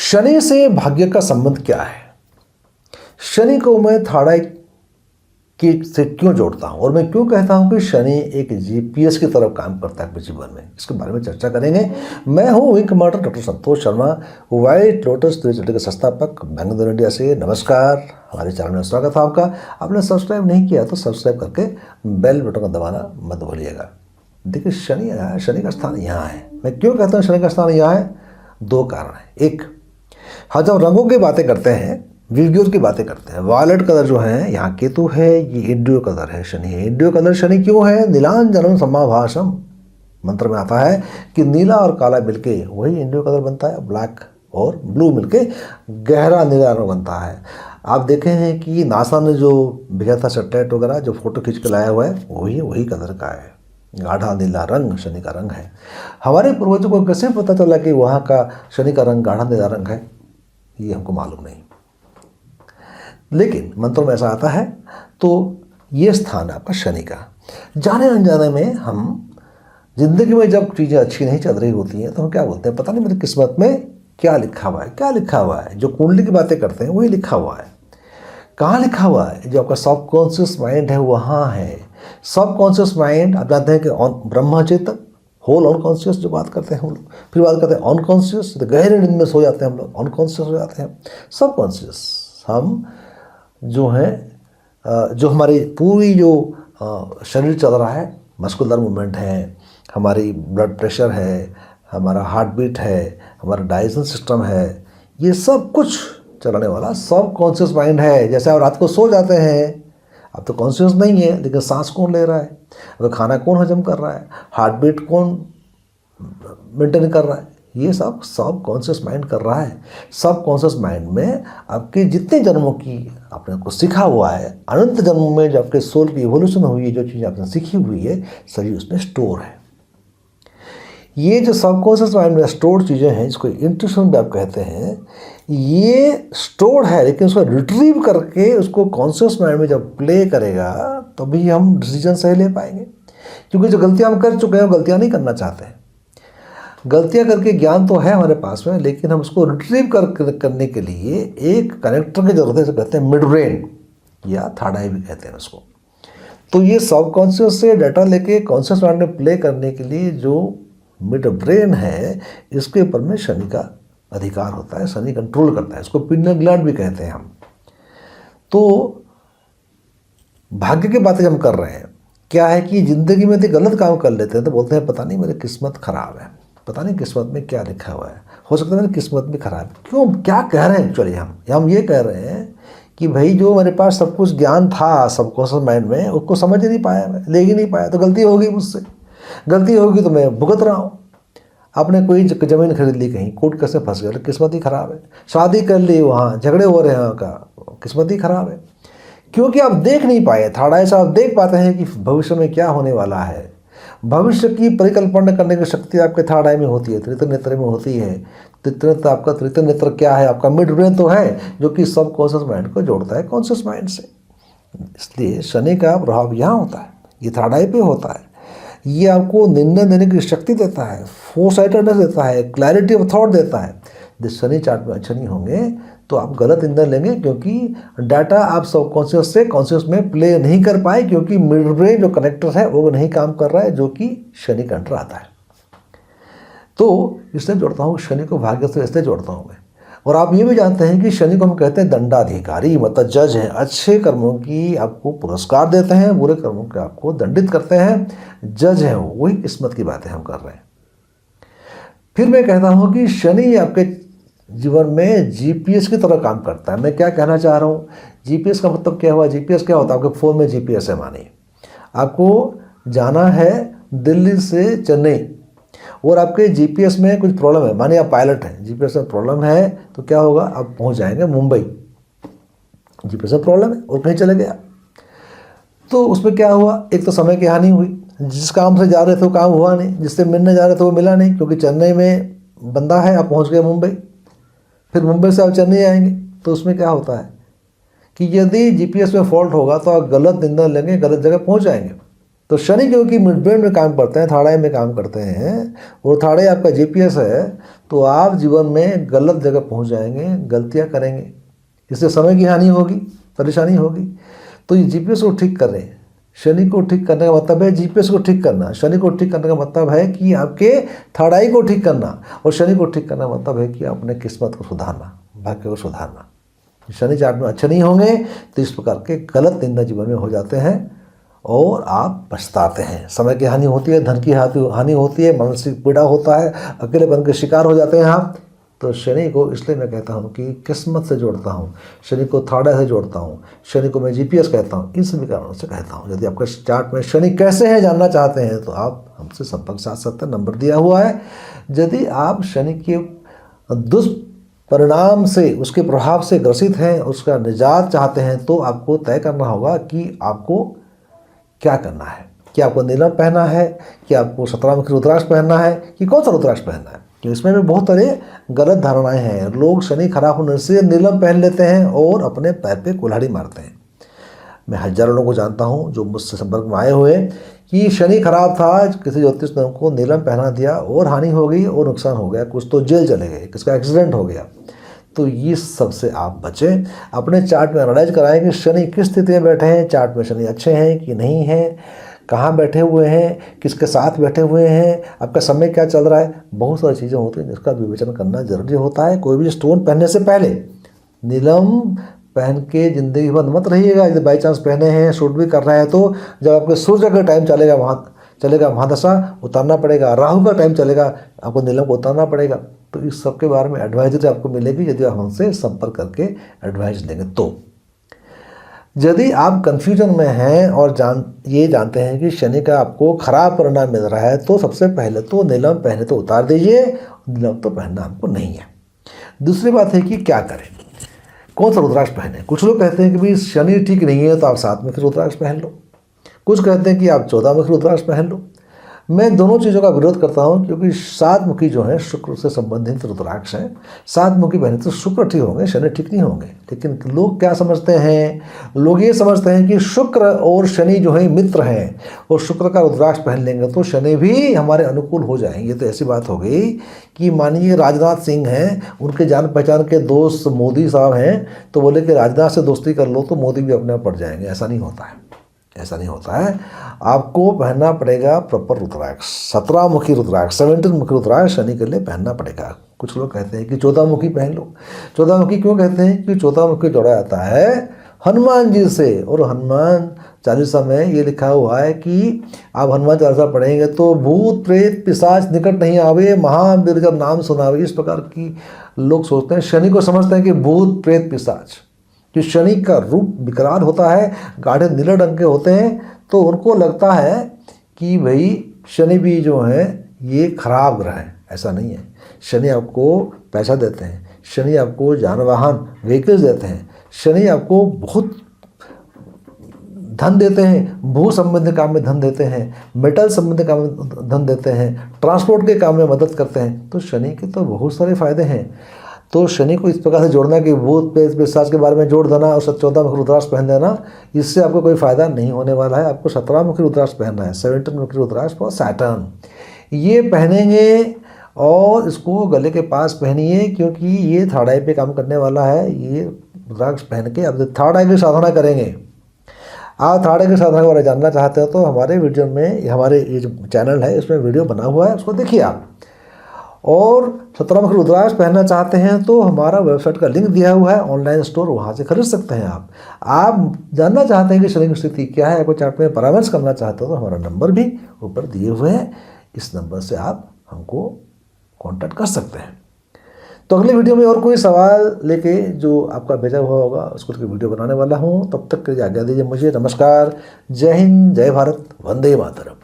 शनि से भाग्य का संबंध क्या है? शनि को मैं थाड़ा के से क्यों जोड़ता हूँ और मैं क्यों कहता हूँ कि शनि एक जीपीएस की तरफ काम करता है अपने जीवन में, इसके बारे में चर्चा करेंगे। मैं हूँ wing commander doctor Santosh Sharma, white lotus के संस्थापक, बेंगलुरु इंडिया से। नमस्कार, हमारे चैनल में स्वागत है आपका। आपने सब्सक्राइब नहीं किया तो सब्सक्राइब करके बेल बटन को दबाना मत भूलिएगा। देखिए, शनि का स्थान यहाँ है। मैं क्यों कहता हूँ शनि का स्थान यहाँ है? दो कारण है। एक, हाँ, जब रंगों की बातें करते हैं, वीडियोज की बातें करते हैं, वायलेट कलर जो है यहाँ केतु है, ये इंडियो कलर है, शनि है। इंडियो कलर शनि क्यों है? नीलांजनम समाभाषम मंत्र में आता है कि नीला और काला मिलके वही इंडियो कलर बनता है, ब्लैक और ब्लू मिलके गहरा नीला रंग बनता है। आप देखे हैं कि नासा ने जो भेजा था सैटेलाइट वगैरह, जो फोटो खींच के लाया हुआ है, वही कलर का है। गाढ़ा नीला रंग शनि का रंग है। हमारे पूर्वजों को कैसे पता चला कि वहाँ का शनि का रंग गाढ़ा नीला रंग है? ये हमको मालूम नहीं, लेकिन मंत्रों में ऐसा आता है। तो ये स्थान है आपका शनि का। जाने अनजाने में हम जिंदगी में जब चीज़ें अच्छी नहीं चल रही होती हैं तो हम क्या बोलते हैं, पता नहीं मेरी किस्मत में क्या लिखा हुआ है। क्या लिखा हुआ है? जो कुंडली की बातें करते हैं वही लिखा हुआ है। कहाँ लिखा हुआ है? जो आपका सबकॉन्शियस माइंड है वहाँ है। सबकॉन्शियस माइंड, आप जानते हैं कि ब्रह्मचेतन, होल अनकॉन्शियस जो बात करते हैं हम लोग, फिर बात करते हैं अनकॉन्शियस, तो गहरे नींद में सो जाते हैं हम लोग, अनकॉन्शियस हो जाते हैं। सबकॉन्शियस हम जो है, जो हमारी पूरी जो शरीर चल रहा है, मस्कुलर मूवमेंट है, हमारी ब्लड प्रेशर है, हमारा हार्ट बीट है, हमारा डाइजेशन सिस्टम है, ये सब कुछ चलाने वाला सबकॉन्शियस माइंड है। जैसे आप रात को सो जाते हैं, अब तो कॉन्शियस नहीं है, लेकिन सांस कौन ले रहा है, अब खाना कौन हजम कर रहा है, हार्ट बीट कौन मेंटेन कर रहा है, ये सब कॉन्शियस माइंड कर रहा है। सब कॉन्शियस माइंड में आपके जितने जन्मों की आपने को सीखा हुआ है, अनंत जन्मों में जो आपके सोल की इवोल्यूशन हुई है, जो चीज़ आपने सीखी हुई है, सभी उसमें स्टोर है। ये जो सबकॉन्शियस माइंड में स्टोर चीज़ें हैं, इसको इंट्यूशन भी आप कहते हैं, ये स्टोर है, लेकिन उसको रिट्रीव करके उसको कॉन्शियस माइंड में जब प्ले करेगा तभी हम डिसीजन सही ले पाएंगे। क्योंकि जो गलतियाँ हम कर चुके हैं वो गलतियाँ नहीं करना चाहते हैं। गलतियाँ करके ज्ञान तो है हमारे पास में, लेकिन हम उसको रिट्रीव करने के लिए एक कनेक्टर की जरूरत है, जिसे कहते हैं मिड ब्रेन या थर्ड आई भी कहते हैं उसको। तो ये सबकॉन्शियस से डाटा लेके कॉन्शियस माइंड में प्ले करने के लिए जो मिड ब्रेन है, इसके ऊपर में शनि का अधिकार होता है। शनि कंट्रोल करता है, इसको पिनियल ग्लैंड भी कहते हैं हम। तो भाग्य की बातें हम कर रहे हैं। क्या है कि जिंदगी में तो गलत काम कर लेते हैं तो बोलते हैं पता नहीं मेरी किस्मत खराब है, पता नहीं किस्मत में क्या लिखा हुआ है, हो सकता है मेरी किस्मत भी खराब है। क्यों, क्या कह रहे हैं एक्चुअली? हम ये कह रहे हैं कि भाई जो मेरे पास सब कुछ ज्ञान था सबकॉन्शियस माइंड में, उसको समझ ही नहीं पाया, मैं ले ही नहीं पाया, तो गलती होगी मुझसे। गलती होगी तो मैं भुगत रहा हूँ। आपने कोई ज़मीन खरीद ली, कहीं कोर्ट कैसे फंस गया, किस्मत ही खराब है। शादी कर ली, वहाँ झगड़े हो रहे हैं, का किस्मत ही खराब है। क्योंकि आप देख नहीं पाए। थर्ड आई से आप देख पाते हैं कि भविष्य में क्या होने वाला है। भविष्य की परिकल्पना करने की शक्ति आपके थर्ड आई में होती है, तृतीय नेत्र में होती है। आपका तृतीय नेत्र क्या है? आपका मिड ब्रेन तो है, जो कि सब कॉन्शियस माइंड को जोड़ता है कॉन्शियस माइंड से। इसलिए शनि का प्रभाव यहाँ होता है, ये थर्ड आई पे होता है। ये आपको निर्णय देने की शक्ति देता है, फोरसाइटेडनेस देता है, क्लैरिटी ऑफ थॉट देता है। यदि शनि चार्ट में अच्छे नहीं होंगे तो आप गलत निर्णय लेंगे, क्योंकि डाटा आप सबकॉन्शियस से कॉन्शियस में प्ले नहीं कर पाए, क्योंकि मिड ब्रेन जो कनेक्टर है वो नहीं काम कर रहा है, जो कि शनि का अंडर आता है। तो इसलिए जोड़ता हूँ शनि को भाग्य से, इसलिए जोड़ता हूँ मैं। और आप ये भी जानते हैं कि शनि को हम कहते हैं दंडाधिकारी, मतलब जज हैं। अच्छे कर्मों की आपको पुरस्कार देते हैं, बुरे कर्मों के आपको दंडित करते हैं। जज हैं, वही किस्मत की बातें हम कर रहे हैं। फिर मैं कहता हूँ कि शनि आपके जीवन में जीपीएस की तरह काम करता है। मैं क्या कहना चाह रहा हूँ? जीपीएस का मतलब क्या हुआ? जीपीएस क्या होता है? आपके फ़ोन में जीपीएस है। मानिए आपको जाना है दिल्ली से चेन्नई और आपके जीपीएस में कुछ प्रॉब्लम है। मानिए आप पायलट हैं, जीपीएस में प्रॉब्लम है, तो क्या होगा? आप पहुंच जाएंगे मुंबई। जीपीएस में प्रॉब्लम है और कहीं चले गया, तो उसमें क्या हुआ? एक तो समय की हानि हुई, जिस काम से जा रहे थे वो काम हुआ नहीं, जिससे मिलने जा रहे थे वो मिला नहीं, क्योंकि चेन्नई में बंदा है, आप पहुँच गए मुंबई। फिर मुंबई से आप चेन्नई आएंगे, तो उसमें क्या होता है कि यदि जीपीएस में फॉल्ट होगा तो आप गलत निर्णय लेंगे, गलत जगह पहुँच जाएंगे। तो शनि क्योंकि मिड ब्रेन में काम करते हैं, थर्ड आई में काम करते हैं, और थर्ड आई आपका जीपीएस है, तो आप जीवन में गलत जगह पहुंच जाएंगे, गलतियां करेंगे, इससे समय की हानि होगी, परेशानी होगी। तो ये जीपीएस को ठीक कर रहे हैं। शनि को ठीक करने का मतलब है जीपीएस को ठीक करना। शनि को ठीक करने का मतलब है कि आपके थर्ड आई को ठीक करना, और शनि को ठीक करना मतलब है कि अपने किस्मत को सुधारना, भाग्य को सुधारना। शनि चार्ट में अच्छे नहीं होंगे तो इस प्रकार के गलत निर्णय जीवन में हो जाते हैं और आप पछताते हैं। समय की हानि होती है, धन की हानि होती है, मानसिक पीड़ा होता है, अकेलेपन के शिकार हो जाते हैं आप। तो शनि को इसलिए मैं कहता हूँ कि किस्मत से जोड़ता हूँ, शनि को थर्ड आई से जोड़ता हूँ, शनि को मैं जीपीएस कहता हूँ, इन सभी कारणों से कहता हूँ। यदि आपका चार्ट में शनि कैसे है जानना चाहते हैं तो आप हमसे संपर्क साध सकते हैं, नंबर दिया हुआ है। यदि आप शनि के दुष्परिणाम से, उसके प्रभाव से ग्रसित हैं, उसका निजात चाहते हैं, तो आपको तय करना होगा कि आपको क्या करना है। क्या आपको नीलम पहनना है, कि आपको 17 मुखी रुद्राक्ष पहनना है, कि कौन सा रुद्राक्ष पहनना है। तो इसमें भी बहुत सारे गलत धारणाएं हैं। लोग शनि खराब होने से नीलम पहन लेते हैं और अपने पैर पे कुल्हाड़ी मारते हैं। मैं हजारों लोगों को जानता हूं जो मुझसे संपर्क में आए हुए कि शनि खराब था, किसी ज्योतिष ने उनको नीलम पहना दिया और हानि हो गई और नुकसान हो गया, कुछ तो जेल चले गए, किसका एक्सीडेंट हो गया। तो ये सबसे आप बचें। अपने चार्ट में एनालाइज कराएं कि शनि किस स्थिति में बैठे हैं, चार्ट में शनि अच्छे हैं कि नहीं हैं, कहाँ बैठे हुए हैं, किसके साथ बैठे हुए हैं, आपका समय क्या चल रहा है। बहुत सारी चीज़ें होती हैं जिसका विवेचन करना जरूरी होता है। कोई भी स्टोन पहनने से पहले नीलम पहन के ज़िंदगी भर मत रहिएगा। यदि बाई चांस पहने हैं, शूट भी कर रहे हैं, तो जब आपके सूर्य का टाइम चलेगा, वहाँ चलेगा महादशा, उतारना पड़ेगा। राहु का टाइम चलेगा, आपको नीलम को उतारना पड़ेगा। तो इस सब के बारे में एडवाइजरी आपको मिलेगी यदि आप हमसे संपर्क करके एडवाइस लेंगे। तो यदि आप कंफ्यूजन में हैं और ये जानते हैं कि शनि का आपको खराब परिणाम मिल रहा है, तो सबसे पहले तो नीलम पहने तो उतार दीजिए, नीलम तो पहनना हमको नहीं है। दूसरी बात है कि क्या करें, कौन सा रुद्राक्ष पहने। कुछ लोग कहते हैं कि भाई शनि ठीक नहीं है तो आप 7 मुखी रुद्राक्ष पहन लो, कुछ कहते हैं कि आप 14 मुखी रुद्राक्ष पहन लो। मैं दोनों चीज़ों का विरोध करता हूं, क्योंकि 7 मुखी जो है शुक्र से संबंधित रुद्राक्ष है। 7 मुखी पहने तो शुक्र ठीक होंगे, शनि ठीक नहीं होंगे। लेकिन लोग क्या समझते हैं, लोग ये समझते हैं कि शुक्र और शनि जो है मित्र हैं, और शुक्र का रुद्राक्ष पहन लेंगे तो शनि भी हमारे अनुकूल हो जाएंगे। ये तो ऐसी बात हो गई कि मानिए राजनाथ सिंह हैं, उनके जान पहचान के दोस्त मोदी साहब हैं, तो बोले कि राजनाथ से दोस्ती कर लो तो मोदी भी अपने आप पड़ जाएंगे। ऐसा नहीं होता है, ऐसा नहीं होता है। आपको पहनना पड़ेगा प्रॉपर रुद्राक्ष, 17 मुखी रुद्राक्ष, 17 मुखी रुद्राक्ष शनि के लिए पहनना पड़ेगा। कुछ लोग कहते हैं कि 14 मुखी पहन लो। 14 मुखी क्यों कहते हैं कि 14 मुखी जोड़ा जाता है हनुमान जी से, और हनुमान चालीसा में ये लिखा हुआ है कि आप हनुमान चालीसा पढ़ेंगे तो भूत प्रेत पिशाच निकट नहीं आवे, महावीर जब नाम सुनावे। इस प्रकार की लोग सोचते हैं, शनि को समझते हैं कि भूत प्रेत पिशाच। कि शनि का रूप विकराल होता है, गाढ़े नीले रंग के होते हैं, तो उनको लगता है कि भाई शनि भी जो है ये खराब ग्रह है। ऐसा नहीं है। शनि आपको पैसा देते हैं, शनि आपको जान वाहन व्हीकल्स देते हैं, शनि आपको बहुत धन देते हैं, भू संबंधी काम में धन देते हैं, मेटल संबंधी काम में धन देते हैं, ट्रांसपोर्ट के काम में मदद करते हैं। तो शनि के तो बहुत सारे फायदे हैं। तो शनि को इस प्रकार से जोड़ना कि भूत प्रेत पिशाच के बारे में जोड़ देना और 14 मुखी रुद्राक्ष पहन देना, इससे आपको कोई फायदा नहीं होने वाला है। आपको 17 मुखी रुद्राक्ष पहनना है, 17 मुखी रुद्राक्ष फॉर सैटर्न। ये पहनेंगे और इसको गले के पास पहनिए, क्योंकि ये थर्ड आई पे काम करने वाला है। ये रुद्राक्ष पहन के आप थर्ड आई की साधना करेंगे। आप थर्ड आई की साधना के बारे में जानना चाहते हो तो हमारे वीडियो में, हमारे ये जो चैनल है इसमें वीडियो बना हुआ है, उसको देखिए आप। और 17 मुखी रुद्राक्ष पहनना चाहते हैं तो हमारा वेबसाइट का लिंक दिया हुआ है, ऑनलाइन स्टोर, वहाँ से खरीद सकते हैं आप जानना चाहते हैं कि शनि की स्थिति क्या है, आपको चार्ट में परामर्श करना चाहते हो तो हमारा नंबर भी ऊपर दिए हुए हैं। इस नंबर से आप हमको कांटेक्ट कर सकते हैं। तो अगले वीडियो में और कोई सवाल लेके जो आपका भेजा हुआ होगा उसको वीडियो बनाने वाला हूँ। तब तक के लिए आज्ञा दीजिए मुझे। नमस्कार, जय हिंद, जय भारत, वंदे मातरम।